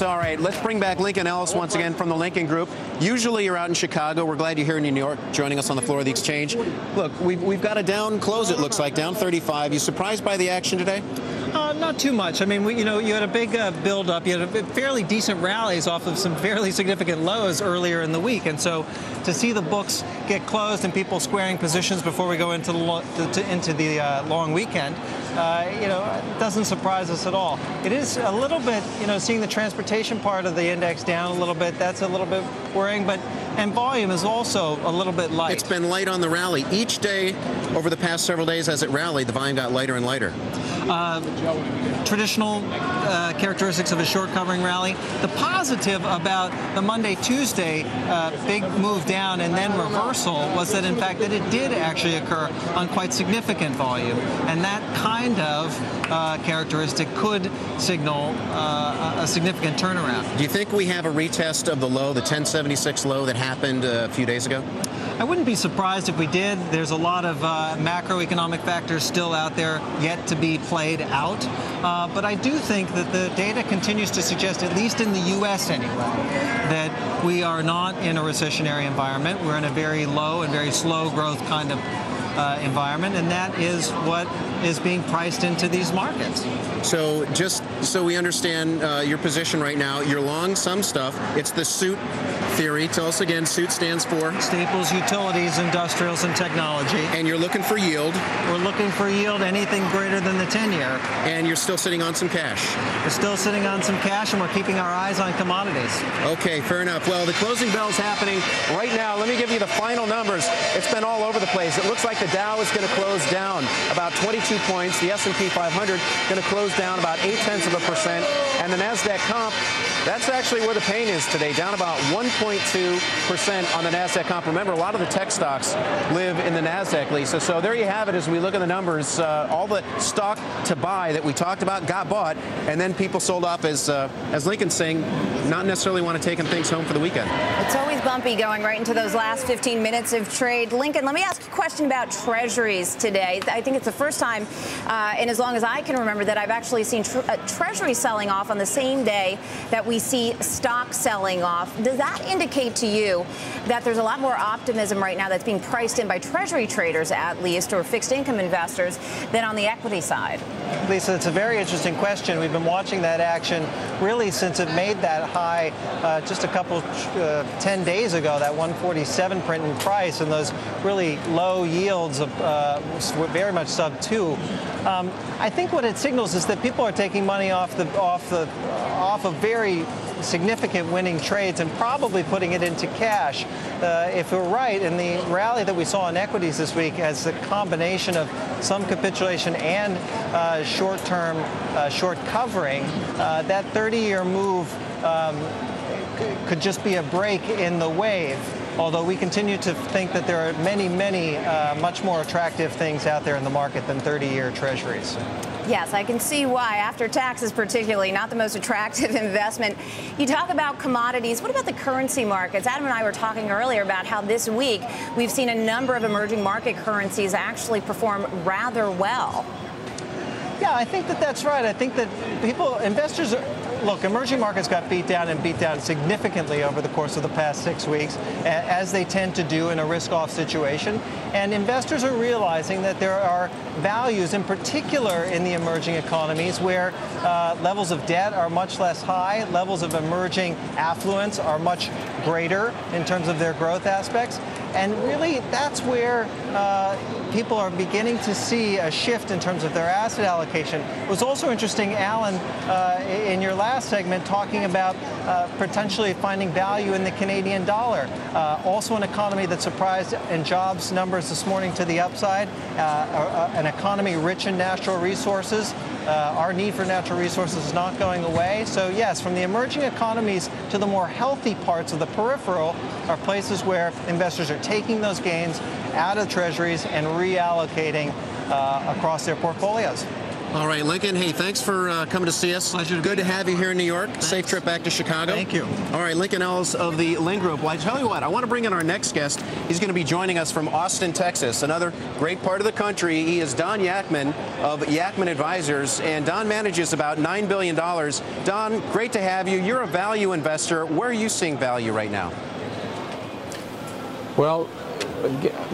All right, let's bring back Lincoln Ellis once again from the Lincoln Group. Usually you're out in Chicago. We're glad you're here in New York, joining us on the floor of the exchange. Look, we've got a down close, it looks like, down 35. You surprised by the action today? Not too much. I mean, you had a big build-up. You had fairly decent rallies off of some fairly significant lows earlier in the week, and so to see the books get closed and people squaring positions before we go into the long weekend, it doesn't surprise us at all. It is a little bit, seeing the transportation part of the index down a little bit. That's a little bit worrying, and volume is also a little bit light. It's been light on the rally. Each day over the past several days as it rallied, the volume got lighter and lighter. Traditional characteristics of a short covering rally. The positive about the Monday-Tuesday big move down and then reversal was that, in fact, that it did actually occur on quite significant volume. And that kind of characteristic could signal a significant turnaround. Do you think we have a retest of the low, the 1076 low that happened a few days ago? I wouldn't be surprised if we did. There's a lot of macroeconomic factors still out there yet to be played out. But I do think that the data continues to suggest, at least in the U.S. anyway, that we are not in a recessionary environment. We're in a very low and very slow growth kind of environment, and that is what is being priced into these markets. So just so we understand your position right now, you're long some stuff. It's the SUIT theory. Tell us again, SUIT stands for? Staples, Utilities, Industrials, and Technology. And you're looking for yield? We're looking for yield anything greater than the 10-year. And you're still sitting on some cash? We're still sitting on some cash, and we're keeping our eyes on commodities. Okay, fair enough. Well, the closing bell's happening right now. Let me give you the final numbers. It's been all over the place. It looks like the Dow is going to close down about 22 points. The S&P 500 going to close down about 0.8%. And the NASDAQ comp, that's actually where the pain is today, down about 1.2% on the NASDAQ comp. Remember, a lot of the tech stocks live in the NASDAQ, Lisa. So there you have it as we look at the numbers. All the stock to buy that we talked about got bought, and then people sold off, as Lincoln's saying, not necessarily want to take things home for the weekend. It's always bumpy going right into those last 15 minutes of trade. Lincoln, let me ask a question about Treasuries today. I think it's the first time in as long as I can remember that I've actually seen Treasury selling off on the same day that we see stock selling off. Does that indicate to you that there's a lot more optimism right now that's being priced in by Treasury traders, at least, or fixed income investors, than on the equity side? Lisa, it's a very interesting question. We've been watching that action really since it made that high just a couple 10 days ago, that 147 print in price, and those really low yields of very much sub 2. I think what it signals is that people are taking money off of very significant winning trades and probably putting it into cash. If we're right, in the rally that we saw in equities this week, as a combination of some capitulation and short-term short covering, that 30-year move could just be a break in the wave. Although we continue to think that there are many, many much more attractive things out there in the market than 30-year treasuries. Yes, I can see why. After taxes, particularly, not the most attractive investment. You talk about commodities. What about the currency markets? Adam and I were talking earlier about how this week we've seen a number of emerging market currencies actually perform rather well. Yeah, I think that that's right. I think that investors, look, emerging markets got beat down significantly over the course of the past 6 weeks, as they tend to do in a risk-off situation. And investors are realizing that there are values, in particular in the emerging economies, where levels of debt are much less high, levels of emerging affluence are much greater in terms of their growth aspects. And really, that's where people are beginning to see a shift in terms of their asset allocation. It was also interesting, Alan, in your last segment, talking about potentially finding value in the Canadian dollar. Also an economy that surprised in jobs numbers this morning to the upside, an economy rich in natural resources. Our need for natural resources is not going away. So yes, from the emerging economies to the more healthy parts of the peripheral are places where investors are taking those gains out of treasuries and reallocating across their portfolios. All right, Lincoln, hey, thanks for coming to see us. Pleasure to Good be to here. have you here in New York. Thanks. Safe trip back to Chicago. Thank you. All right, Lincoln Ellis of the Linn Group. Well, I tell you what, I want to bring in our next guest. He's going to be joining us from Austin, Texas, another great part of the country. He is Don Yacktman of Yacktman Advisors, and Don manages about $9 billion. Don, great to have you. You're a value investor. Where are you seeing value right now? Well,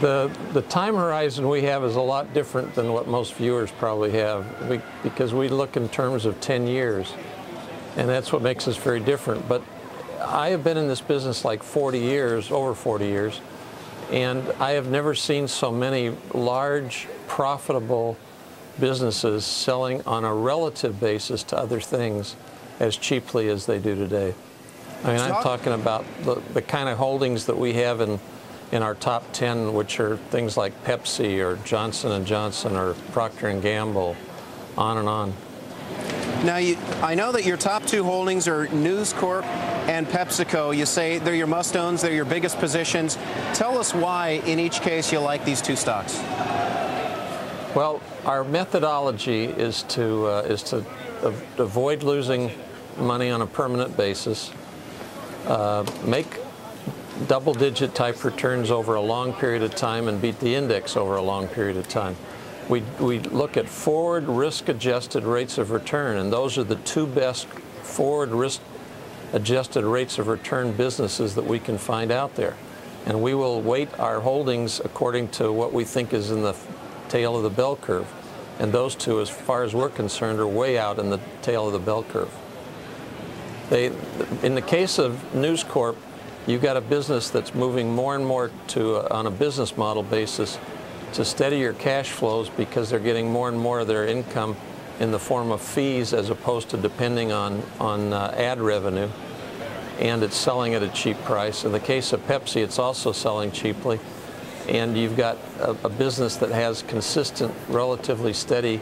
the time horizon we have is a lot different than what most viewers probably have, because we look in terms of 10 years, and that's what makes us very different. But I have been in this business like 40 years, over 40 years, and I have never seen so many large, profitable businesses selling on a relative basis to other things as cheaply as they do today. I mean, I'm talking about the kind of holdings that we have in our top 10, which are things like Pepsi or Johnson & Johnson or Procter & Gamble, on and on. Now, I know that your top two holdings are News Corp and PepsiCo. You say they're your must-owns, they're your biggest positions. Tell us why, in each case, you like these two stocks. Well, our methodology is to avoid losing money on a permanent basis, make double-digit type returns over a long period of time, and beat the index over a long period of time. We look at forward risk-adjusted rates of return, and those are the two best forward risk-adjusted rates of return businesses that we can find out there. And we will weight our holdings according to what we think is in the tail of the bell curve. And those two, as far as we're concerned, are way out in the tail of the bell curve. In the case of News Corp, you've got a business that's moving more and more to, on a business model basis, to steady your cash flows, because they're getting more and more of their income in the form of fees as opposed to depending on ad revenue, and it's selling at a cheap price. In the case of Pepsi, it's also selling cheaply, and you've got a business that has consistent, relatively steady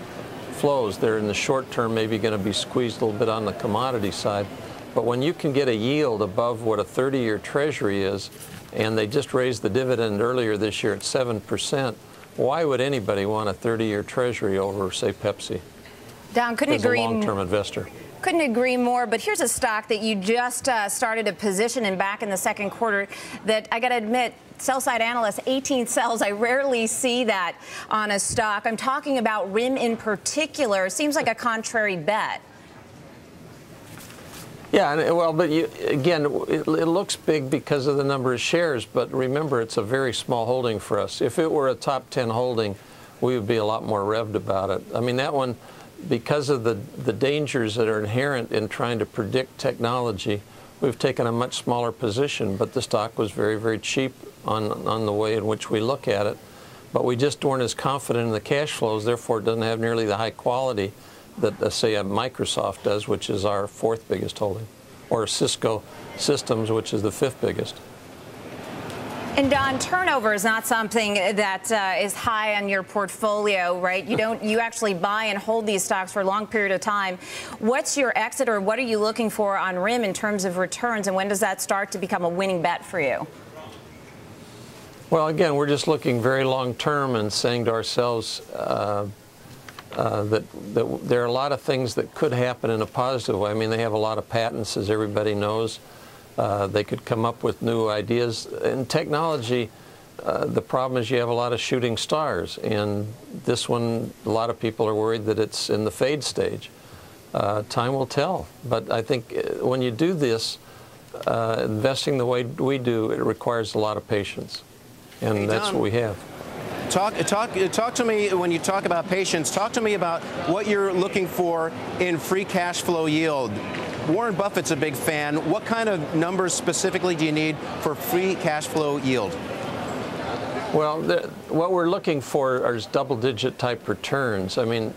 flows. They're in the short term maybe going to be squeezed a little bit on the commodity side. But when you can get a yield above what a 30-year Treasury is, and they just raised the dividend earlier this year at 7%, why would anybody want a 30-year Treasury over, say, Pepsi? Don, couldn't agree. As a long-term investor. Couldn't agree more, but here's a stock that you just started a position in back in the second quarter that I got to admit, sell-side analysts, 18 sells. I rarely see that on a stock. I'm talking about RIM in particular. Seems like a contrary bet. Yeah, well, but again, it looks big because of the number of shares, but remember, it's a very small holding for us. If it were a top 10 holding, we would be a lot more revved about it. I mean, that one, because of the dangers that are inherent in trying to predict technology, we've taken a much smaller position, but the stock was very, very cheap on the way in which we look at it. But we just weren't as confident in the cash flows, therefore it doesn't have nearly the high quality that, say, a Microsoft does, which is our fourth biggest holding, or Cisco Systems, which is the fifth biggest. And Don, turnover is not something that is high on your portfolio, right? You actually buy and hold these stocks for a long period of time. What's your exit, or what are you looking for on RIM in terms of returns, and when does that start to become a winning bet for you? Well, again, we're just looking very long term and saying to ourselves, that there are a lot of things that could happen in a positive way. I mean, they have a lot of patents, as everybody knows. They could come up with new ideas. In technology, the problem is you have a lot of shooting stars, and this one, a lot of people are worried that it's in the fade stage. Time will tell, but I think when you do this, investing the way we do, it requires a lot of patience, and hey, that's what we have. Talk to me, when you talk about patience, talk to me about what you're looking for in free cash flow yield. Warren Buffett's a big fan. What kind of numbers specifically do you need for free cash flow yield? Well, what we're looking for is double-digit type returns, I mean,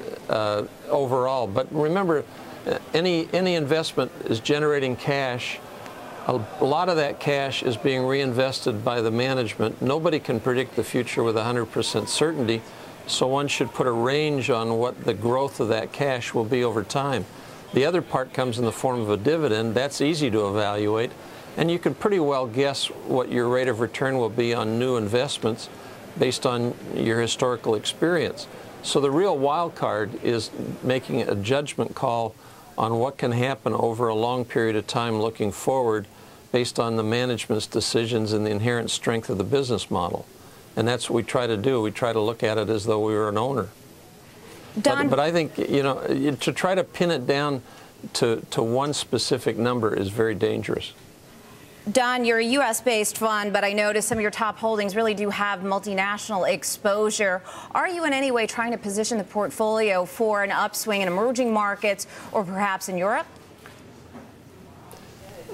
overall. But remember, any investment is generating cash. A lot of that cash is being reinvested by the management. Nobody can predict the future with 100% certainty, so one should put a range on what the growth of that cash will be over time. The other part comes in the form of a dividend. That's easy to evaluate, and you can pretty well guess what your rate of return will be on new investments based on your historical experience. So the real wild card is making a judgment call on what can happen over a long period of time looking forward based on the management's decisions and the inherent strength of the business model. And that's what we try to do. We try to look at it as though we were an owner. Don, but I think, you know, to try to pin it down to one specific number is very dangerous. Don, you're a U.S.-based fund, but I notice some of your top holdings really do have multinational exposure. Are you in any way trying to position the portfolio for an upswing in emerging markets or perhaps in Europe?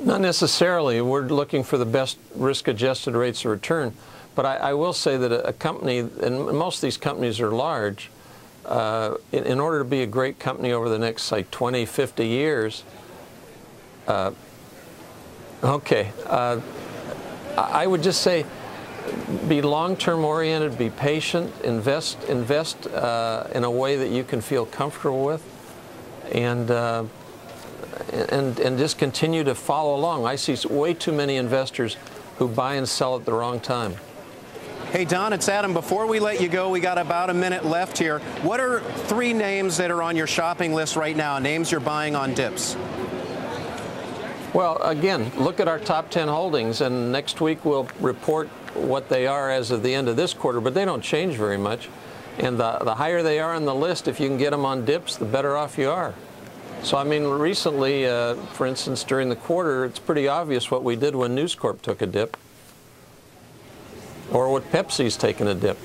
Not necessarily. We're looking for the best risk-adjusted rates of return. But I will say that a company, and most of these companies are large, in order to be a great company over the next, like, 20, 50 years, I would just say be long-term oriented, be patient, invest in a way that you can feel comfortable with, and just continue to follow along. I see way too many investors who buy and sell at the wrong time. Hey, Don, it's Adam. Before we let you go, we got about a minute left here. What are 3 names that are on your shopping list right now, names you're buying on dips? Well, again, look at our top 10 holdings, and next week we'll report what they are as of the end of this quarter, but they don't change very much. And the higher they are on the list, if you can get them on dips, the better off you are. So, I mean, recently, for instance, during the quarter, it's pretty obvious what we did when News Corp took a dip, or what Pepsi's taken a dip.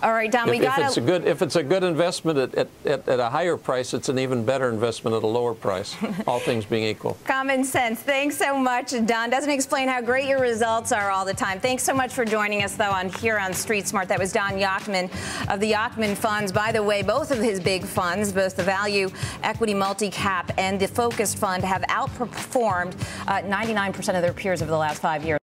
All right, Don, if it's a good investment at a higher price, it's an even better investment at a lower price, all things being equal. Common sense. Thanks so much. Don doesn't explain how great your results are all the time. Thanks so much for joining us, though, here on Street Smart. That was Don Yacktman of the Yacktman Funds. By the way, both of his big funds, both the Value Equity Multi-Cap and the Focused Fund, have outperformed 99% of their peers over the last 5 years.